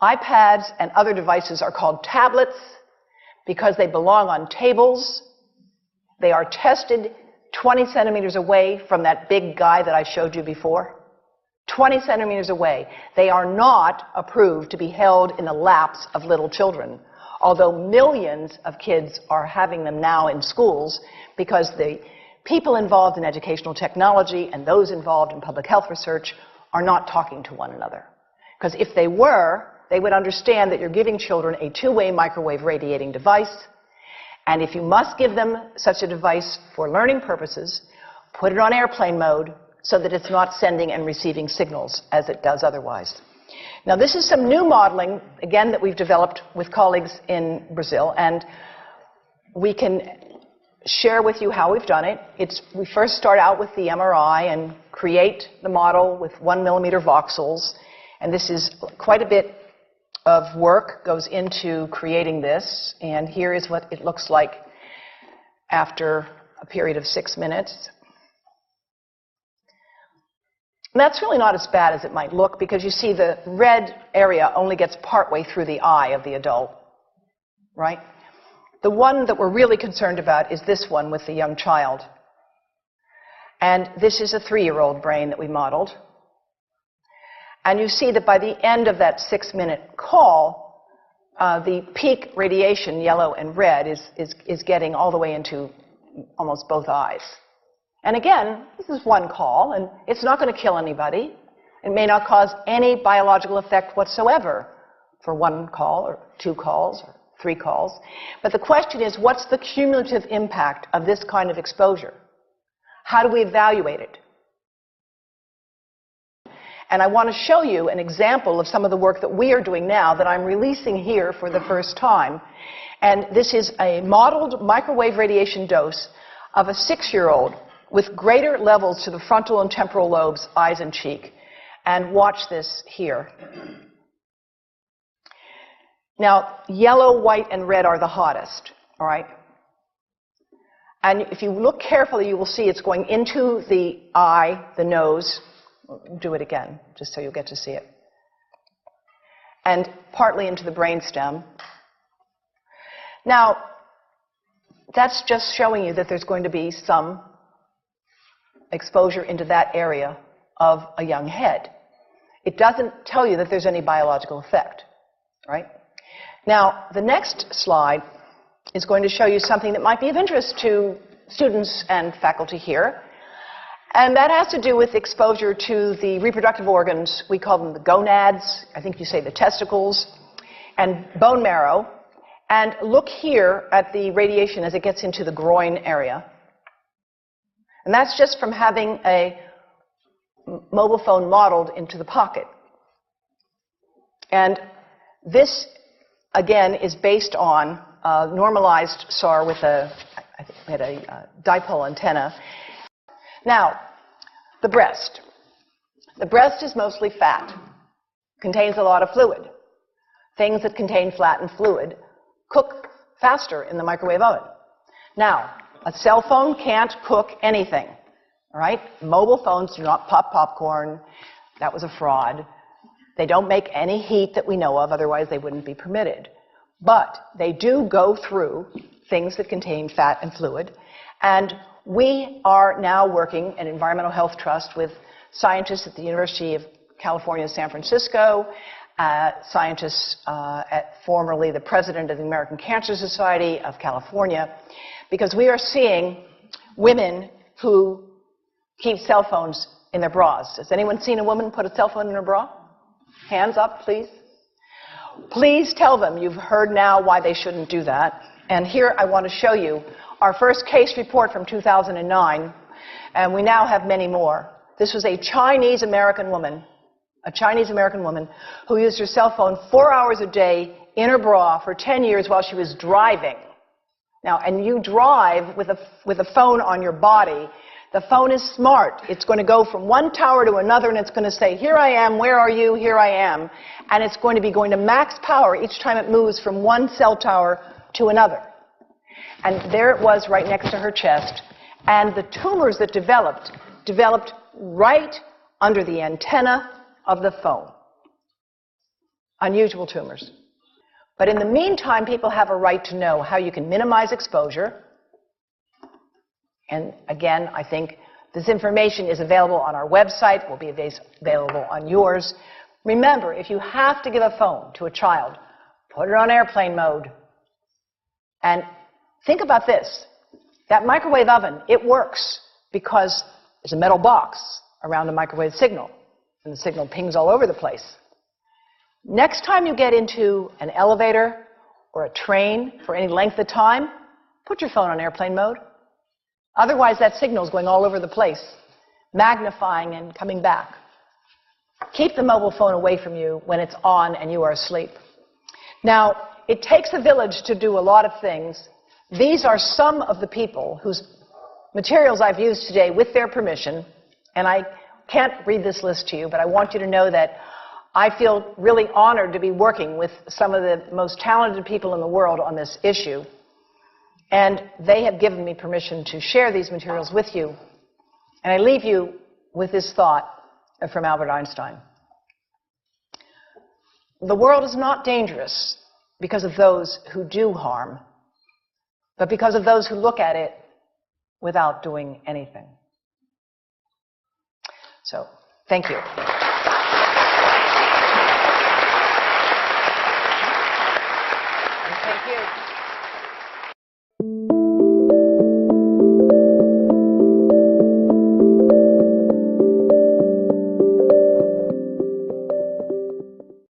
iPads and other devices are called tablets because they belong on tables. They are tested 20 centimeters away from that big guy that I showed you before. 20 centimeters away. They are not approved to be held in the laps of little children, although millions of kids are having them now in schools because the people involved in educational technology and those involved in public health research are not talking to one another. Because if they were, they would understand that you're giving children a two-way microwave radiating device, and if you must give them such a device for learning purposes, put it on airplane mode so that it's not sending and receiving signals as it does otherwise. Now, this is some new modeling, again, that we've developed with colleagues in Brazil, and we can share with you how we've done it. We first start out with the MRI and create the model with 1 millimeter voxels, and this is quite a bit of work goes into creating this, and here is what it looks like after a period of 6 minutes. And that's really not as bad as it might look because you see the red area only gets partway through the eye of the adult, right? The one that we're really concerned about is this one with the young child. And this is a 3-year-old brain that we modeled. And you see that by the end of that 6-minute call, the peak radiation, yellow and red, is getting all the way into almost both eyes. And again, this is one call, and it's not going to kill anybody. It may not cause any biological effect whatsoever for 1 call or 2 calls or 3 calls. But the question is, what's the cumulative impact of this kind of exposure? How do we evaluate it? And I want to show you an example of some of the work that we are doing now that I'm releasing here for the first time. And this is a modeled microwave radiation dose of a 6-year-old with greater levels to the frontal and temporal lobes, eyes and cheek. And watch this here. Now, yellow, white, and red are the hottest, all right? And if you look carefully, you will see it's going into the eye, the nose. Do it again, just so you'll get to see it. And partly into the brainstem. Now, that's just showing you that there's going to be some exposure into that area of a young head. It doesn't tell you that there's any biological effect, right? Now, the next slide is going to show you something that might be of interest to students and faculty here. And that has to do with exposure to the reproductive organs. We call them the gonads. I think you say the testicles. And bone marrow. And look here at the radiation as it gets into the groin area. And that's just from having a mobile phone modeled into the pocket. And this, again, is based on a normalized SAR with I think we had a dipole antenna. Now, the breast. The breast is mostly fat, contains a lot of fluid. Things that contain fat and fluid cook faster in the microwave oven. Now, a cell phone can't cook anything, all right? Mobile phones do not pop popcorn. That was a fraud. They don't make any heat that we know of, otherwise they wouldn't be permitted. But they do go through things that contain fat and fluid, and we are now working at Environmental Health Trust with scientists at the University of California, San Francisco, scientists formerly the president of the American Cancer Society of California, because we are seeing women who keep cell phones in their bras. Has anyone seen a woman put a cell phone in her bra? Hands up, please. Please tell them you've heard now why they shouldn't do that. And here I want to show you our first case report from 2009, and we now have many more. This was a Chinese-American woman who used her cell phone 4 hours a day in her bra for 10 years while she was driving. Now, and you drive with a phone on your body. The phone is smart. It's going to go from one tower to another, and it's going to say, here I am, where are you, here I am. And it's going to be going to max power each time it moves from one cell tower to another. And there it was right next to her chest. And the tumors that developed right under the antenna of the phone. unusual tumors. But in the meantime, people have a right to know how you can minimize exposure. And again, I think this information is available on our website, will be available on yours. Remember, if you have to give a phone to a child, put it on airplane mode. And think about this. That microwave oven, it works because there's a metal box around the microwave signal, and the signal pings all over the place. Next time you get into an elevator or a train for any length of time, put your phone on airplane mode. Otherwise, that signal is going all over the place, magnifying and coming back. Keep the mobile phone away from you when it's on and you are asleep. Now, it takes a village to do a lot of things. These are some of the people whose materials I've used today with their permission, and I can't read this list to you, but I want you to know that I feel really honored to be working with some of the most talented people in the world on this issue. And they have given me permission to share these materials with you. And I leave you with this thought from Albert Einstein. The world is not dangerous because of those who do harm, but because of those who look at it without doing anything. So, thank you.